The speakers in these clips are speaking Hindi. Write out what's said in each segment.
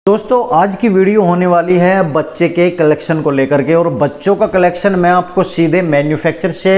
दोस्तों आज की वीडियो होने वाली है बच्चे के कलेक्शन को लेकर के। और बच्चों का कलेक्शन मैं आपको सीधे मैन्युफैक्चर से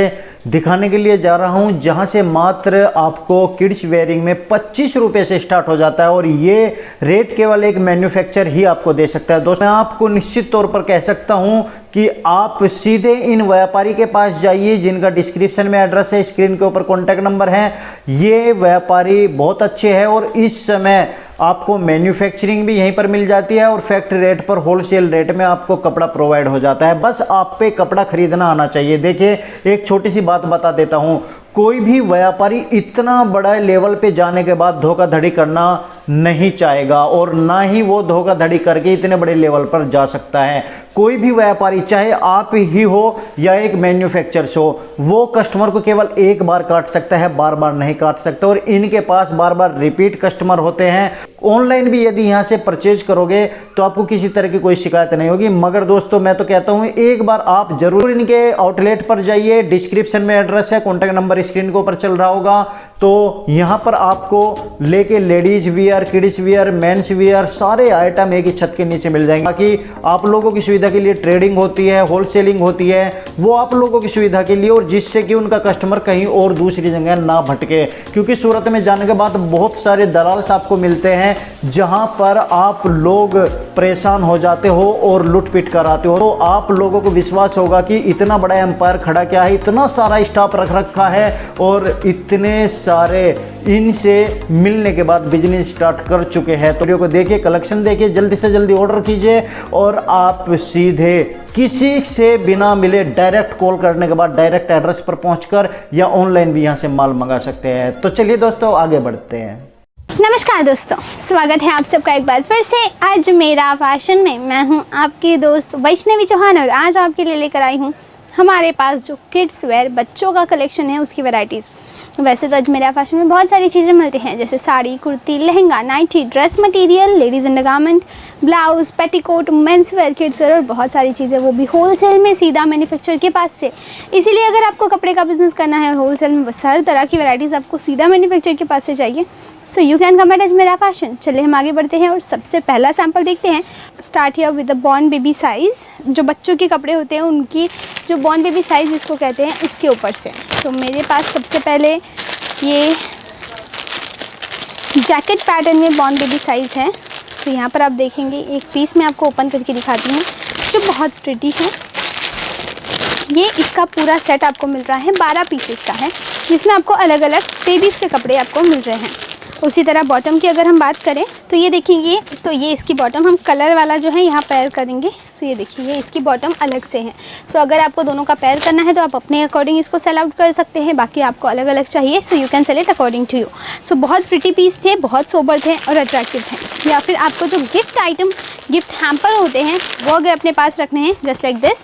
दिखाने के लिए जा रहा हूं, जहां से मात्र आपको किड्स वेयरिंग में 25 रुपये से स्टार्ट हो जाता है। और ये रेट केवल एक मैन्युफैक्चर ही आपको दे सकता है। दोस्तों मैं आपको निश्चित तौर पर कह सकता हूं कि आप सीधे इन व्यापारी के पास जाइए, जिनका डिस्क्रिप्शन में एड्रेस है, स्क्रीन के ऊपर कॉन्टैक्ट नंबर है। ये व्यापारी बहुत अच्छे हैं और इस समय आपको मैन्युफैक्चरिंग भी यहीं पर मिल जाती है और फैक्ट्री रेट पर होलसेल रेट में आपको कपड़ा प्रोवाइड हो जाता है। बस आप पे कपड़ा खरीदना आना चाहिए। देखिए एक छोटी सी बात बता देता हूं, कोई भी व्यापारी इतना बड़ा लेवल पे जाने के बाद धोखाधड़ी करना नहीं चाहेगा और ना ही वो धोखाधड़ी करके इतने बड़े लेवल पर जा सकता है। कोई भी व्यापारी, चाहे आप ही हो या एक मैन्युफैक्चरर हो, वो कस्टमर को केवल एक बार काट सकता है, बार बार नहीं काट सकता। और इनके पास बार बार रिपीट कस्टमर होते हैं। ऑनलाइन भी यदि यहाँ से परचेज करोगे तो आपको किसी तरह की कोई शिकायत नहीं होगी। मगर दोस्तों मैं तो कहता हूँ एक बार आप जरूर इनके आउटलेट पर जाइए। डिस्क्रिप्शन में एड्रेस है, कॉन्टैक्ट नंबर स्क्रीन के ऊपर चल रहा होगा। तो यहाँ पर आपको लेके ladies wear, kids wear, men's wear सारे आइटम एक ही छत के नीचे मिल जाएंगे। बाकी आप लोगों की सुविधा के लिए ट्रेडिंग होती है, होलसेलिंग होती है, वो आप लोगों की सुविधा के लिए, और जिससे कि उनका कस्टमर कहीं और दूसरी जगह ना भटके। क्योंकि सूरत में जाने के बाद बहुत सारे दलाल आपको मिलते हैं जहां पर आप लोग परेशान हो जाते हो और लूटपिट कराते हो। तो आप लोगों को विश्वास होगा कि इतना बड़ा एम्पायर खड़ा क्या है, इतना सारा स्टाफ रख रखा है और इतने सारे इनसे मिलने के बाद बिजनेस स्टार्ट कर चुके हैं। तो वीडियो को देखिए, कलेक्शन देखिए, जल्दी से जल्दी ऑर्डर कीजिए और आप सीधे किसी से बिना मिले डायरेक्ट कॉल करने के बाद डायरेक्ट एड्रेस पर पहुंचकर या ऑनलाइन भी यहां से माल मंगा सकते हैं। तो चलिए दोस्तों आगे बढ़ते हैं। नमस्कार दोस्तों, स्वागत है आप सबका एक बार फिर से आज मेरा फैशन में। मैं हूं आपकी दोस्त वैष्णवी चौहान और आज आपके लिए लेकर आई हूं हमारे पास जो किड्स वेयर बच्चों का कलेक्शन है उसकी वैरायटीज़। वैसे तो आज मेरा फैशन में बहुत सारी चीज़ें मिलती हैं, जैसे sari, kurti, lehenga, nightie, dress material, ladies undergarment, blouse, petticoat, men's wear, kids wear और बहुत सारी चीज़ें, वो भी होलसेल में सीधा मैन्युफैक्चरर के पास से। इसीलिए अगर आपको कपड़े का बिज़नेस करना है और होलसेल में हर तरह की वैराइटीज़ आपको सीधा मैन्युफैक्चरर के पास से चाहिए, so you can come at as मेरा फैशन। चलिए हम आगे बढ़ते हैं और सबसे पहला सैम्पल देखते हैं। Start here with the born baby size. जो बच्चों के कपड़े होते हैं उनकी जो बॉर्न बेबी साइज़ जिसको कहते हैं उसके ऊपर से। तो मेरे पास सबसे पहले ये जैकेट पैटर्न में बॉर्न बेबी साइज़ है। तो यहाँ पर आप देखेंगे एक पीस मैं आपको ओपन करके दिखाती हूँ जो बहुत प्रिटी है। ये इसका पूरा सेट आपको मिल रहा है, 12 पीसेस का है, जिसमें आपको अलग अलग बेबीज़ के कपड़े आपको मिल रहे हैं। उसी तरह बॉटम की अगर हम बात करें तो ये देखिए, तो ये इसकी बॉटम हम कलर वाला जो है यहाँ पैर करेंगे। सो ये देखिए, ये इसकी बॉटम अलग से है। सो अगर आपको दोनों का पैर करना है तो आप अपने अकॉर्डिंग इसको सेल आउट कर सकते हैं। बाकी आपको अलग अलग चाहिए so you can sell it according to you. So बहुत प्रिटी पीस थे, बहुत सोबर थे और अट्रैक्टिव थे। या फिर आपको जो गिफ्ट आइटम, गिफ्ट हैम्पर होते हैं वो अगर अपने पास रखने हैं जस्ट लाइक दिस।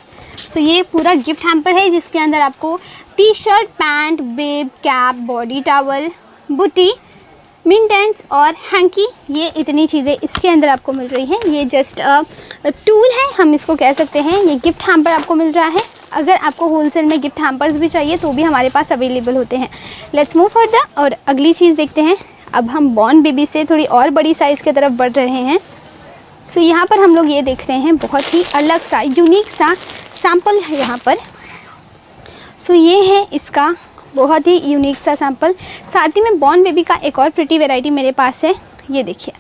सो ये पूरा गिफ्ट हैम्पर है जिसके अंदर आपको T shirt, pant, bib, cap, body towel, bootie, mittens और हैंकी, ये इतनी चीज़ें इसके अंदर आपको मिल रही हैं। ये जस्ट टूल है, हम इसको कह सकते हैं। ये गिफ्ट हैम्पर आपको मिल रहा है। अगर आपको होलसेल में गिफ्ट हैम्पर्स भी चाहिए तो भी हमारे पास अवेलेबल होते हैं। लेट्स मूव फर्दर और अगली चीज़ देखते हैं। अब हम बॉर्न बेबी से थोड़ी और बड़ी साइज़ की तरफ बढ़ रहे हैं। सो यहाँ पर हम लोग ये देख रहे हैं बहुत ही अलग सा यूनिक सा सैम्पल है यहाँ पर। सो ये है इसका बहुत ही यूनिक सा सैम्पल। साथ ही में बॉर्न बेबी का एक और प्रिटी वैरायटी मेरे पास है। ये देखिए,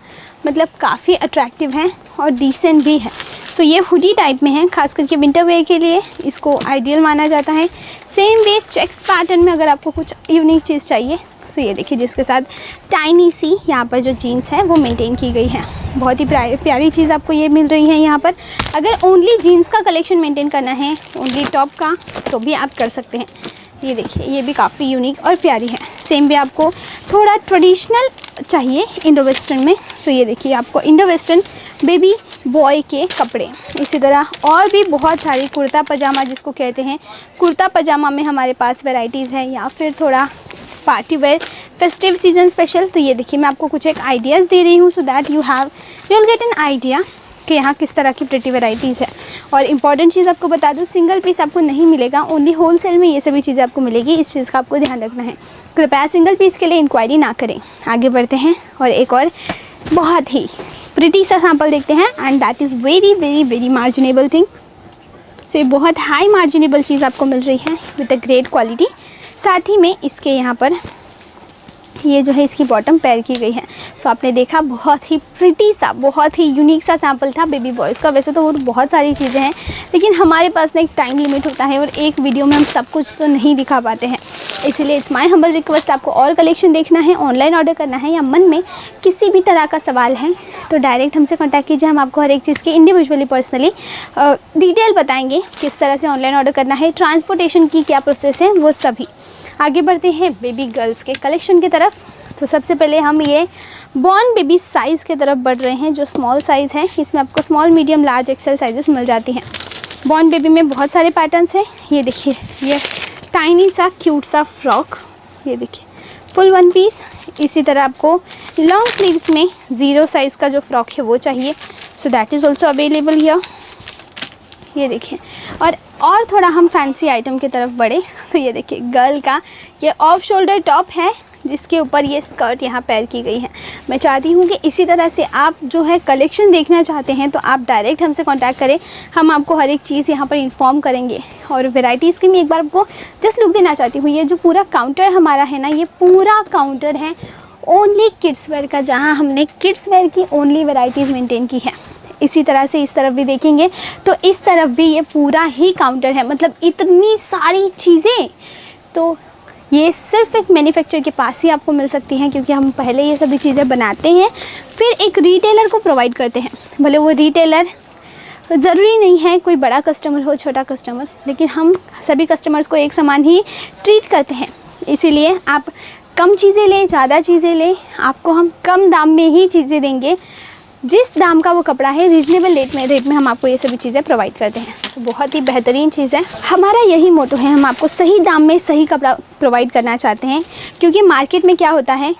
मतलब काफ़ी अट्रैक्टिव है और डिसेंट भी है। सो ये हुडी टाइप में है, खास करके विंटर वेयर के लिए इसको आइडियल माना जाता है। सेम वे चेक्स पैटर्न में अगर आपको कुछ यूनिक चीज़ चाहिए सो ये देखिए, जिसके साथ टाइनी सी यहाँ पर जो जीन्स है वो मेंटेन की गई है। बहुत ही प्यारी चीज़ आपको ये मिल रही है यहाँ पर। अगर ओनली जीन्स का कलेक्शन मेंटेन करना है, ओनली टॉप का, तो भी आप कर सकते हैं। ये देखिए, ये भी काफ़ी यूनिक और प्यारी है। सेम भी आपको थोड़ा ट्रेडिशनल चाहिए इंडो वेस्टर्न में। सो ये देखिए, आपको इंडो वेस्टर्न बेबी बॉय के कपड़े, इसी तरह और भी बहुत सारी कुर्ता पजामा जिसको कहते हैं, कुर्ता पजामा में हमारे पास वैरायटीज़ है। या फिर थोड़ा party wear, festive season special. तो ये देखिए, मैं आपको कुछ एक आइडियाज़ दे रही हूँ so that you will get an idea कि यहाँ किस तरह की प्रिटी वैरायटीज़ है। और इम्पॉर्टेंट चीज़ आपको बता दूँ, सिंगल पीस आपको नहीं मिलेगा, ओनली होलसेल में ये सभी चीज़ें आपको मिलेगी। इस चीज़ का आपको ध्यान रखना है। कृपया सिंगल पीस के लिए इंक्वायरी ना करें। आगे बढ़ते हैं और एक और बहुत ही प्रिटी सा सैंपल देखते हैं and that is very very very marginable thing. So ये बहुत हाई मार्जिनेबल चीज़ आपको मिल रही है विद अ ग्रेट क्वालिटी। साथ ही में इसके यहाँ पर ये जो है इसकी बॉटम पैर की गई है। सो आपने देखा बहुत ही प्रिटी सा, बहुत ही यूनिक सा सैंपल था बेबी बॉयज़ का। वैसे तो और बहुत सारी चीज़ें हैं लेकिन हमारे पास ना एक टाइम लिमिट होता है और एक वीडियो में हम सब कुछ तो नहीं दिखा पाते हैं, इसीलिए इट्स माय हम्बल रिक्वेस्ट, आपको और कलेक्शन देखना है, ऑनलाइन ऑर्डर करना है या मन में किसी भी तरह का सवाल है तो डायरेक्ट हमसे कॉन्टैक्ट कीजिए। हम आपको हर एक चीज़ की इंडिविजुअली पर्सनली डिटेल बताएंगे किस तरह से ऑनलाइन ऑर्डर करना है, ट्रांसपोर्टेशन की क्या प्रोसेस है, वो सभी। आगे बढ़ते हैं बेबी गर्ल्स के कलेक्शन की तरफ। तो सबसे पहले हम ये बॉर्न बेबी साइज़ की तरफ बढ़ रहे हैं जो स्मॉल साइज़ है। इसमें आपको small, medium, large, XL sizes मिल जाती हैं। बॉर्न बेबी में बहुत सारे पैटर्न्स हैं। ये देखिए, ये टाइनी सा क्यूट सा फ्रॉक, ये देखिए फुल वन पीस। इसी तरह आपको लॉन्ग स्लीव्स में 0 साइज़ का जो फ्रॉक है वो चाहिए, so that is also available here. ये देखिए, और थोड़ा हम फैंसी आइटम की तरफ बढ़े तो ये देखिए गर्ल का ये ऑफ शोल्डर टॉप है जिसके ऊपर ये स्कर्ट यहाँ पैर की गई है। मैं चाहती हूँ कि इसी तरह से आप जो है कलेक्शन देखना चाहते हैं तो आप डायरेक्ट हमसे कांटेक्ट करें, हम आपको हर एक चीज़ यहाँ पर इन्फॉर्म करेंगे। और वैरायटीज़ की मैं एक बार आपको जस्ट लुक देना चाहती हूँ। ये जो पूरा काउंटर हमारा है ना, ये पूरा काउंटर है ओनली किड्स वेयर का, जहाँ हमने किड्स वेयर की ओनली वैरायटीज़ मेंटेन की है। इसी तरह से इस तरफ भी देखेंगे तो इस तरफ भी ये पूरा ही काउंटर है, मतलब इतनी सारी चीज़ें। तो ये सिर्फ एक मैन्युफैक्चरर के पास ही आपको मिल सकती हैं क्योंकि हम पहले ये सभी चीज़ें बनाते हैं फिर एक रिटेलर को प्रोवाइड करते हैं। भले वो रिटेलर ज़रूरी नहीं है कोई बड़ा कस्टमर हो, छोटा कस्टमर, लेकिन हम सभी कस्टमर्स को एक समान ही ट्रीट करते हैं। इसीलिए आप कम चीज़ें लें, ज़्यादा चीज़ें लें, आपको हम कम दाम में ही चीज़ें देंगे। जिस दाम का वो कपड़ा है रीजनेबल रेट में हम आपको ये सभी चीज़ें प्रोवाइड करते हैं। तो बहुत ही बेहतरीन चीज़ है, हमारा यही मोटो है, हम आपको सही दाम में सही कपड़ा प्रोवाइड करना चाहते हैं। क्योंकि मार्केट में क्या होता है,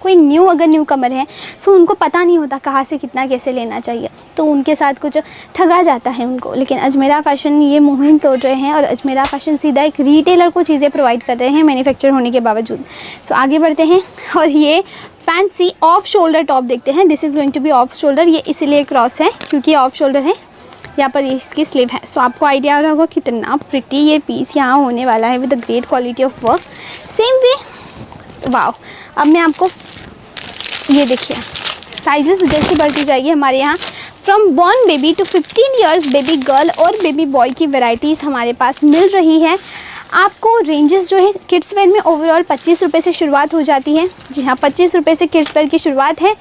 कोई अगर न्यू कमर है सो उनको पता नहीं होता कहाँ से कितना कैसे लेना चाहिए, तो उनके साथ कुछ ठगा जाता है उनको। लेकिन अजमेरा फ़ैशन ये मुहिम तोड़ रहे हैं और अजमेरा फ़ैशन सीधा एक रिटेलर को चीज़ें प्रोवाइड कर रहे हैं मैन्युफैक्चर होने के बावजूद। सो आगे बढ़ते हैं और ये फैंसी ऑफ शोल्डर टॉप देखते हैं। This is going to be off shoulder, ये इसीलिए क्रॉस है क्योंकि ऑफ शोल्डर है, यहाँ पर इसकी स्लीव है। सो आपको आइडिया हो रहा होगा कितना प्रिटी ये पीस यहाँ होने वाला है with the great quality of work. Same way, wow. अब मैं आपको ये देखिए साइजेस जैसे बढ़ती जाएगी हमारे यहाँ, from born baby to 15 years baby girl और बेबी बॉय की वैरायटीज़ हमारे पास मिल रही है। आपको रेंजेस जो है किड्स वेयर में ओवरऑल 25 रुपये से शुरुआत हो जाती है। जी हाँ, 25 रुपये से किड्स वेयर की शुरुआत है।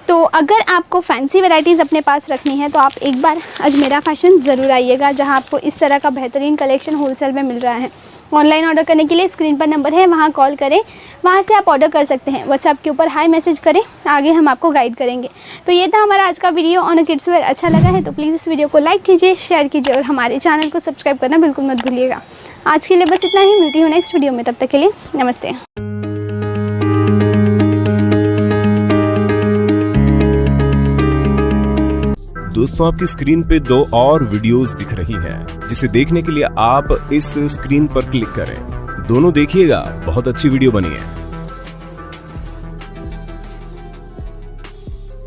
तो अगर आपको फैंसी वैरायटीज़ अपने पास रखनी है तो आप एक बार अजमेरा फ़ैशन ज़रूर आइएगा, जहाँ आपको इस तरह का बेहतरीन कलेक्शन होलसेल में मिल रहा है। ऑनलाइन ऑर्डर करने के लिए स्क्रीन पर नंबर है, वहाँ कॉल करें, वहाँ से आप ऑर्डर कर सकते हैं। व्हाट्सएप के ऊपर हाई मैसेज करें, आगे हम आपको गाइड करेंगे। तो ये था हमारा आज का वीडियो ऑन किड्स वेयर। अच्छा लगा है तो प्लीज़ इस वीडियो को लाइक कीजिए, शेयर कीजिए और हमारे चैनल को सब्सक्राइब करना बिल्कुल मत भूलिएगा। आज के लिए बस इतना ही, मिलती हूँ नेक्स्ट वीडियो में, तब तक के लिए नमस्ते। दोस्तों, आपकी स्क्रीन पे 2 और वीडियोस दिख रही हैं, जिसे देखने के लिए आप इस स्क्रीन पर क्लिक करें। दोनों देखिएगा, बहुत अच्छी वीडियो बनी है।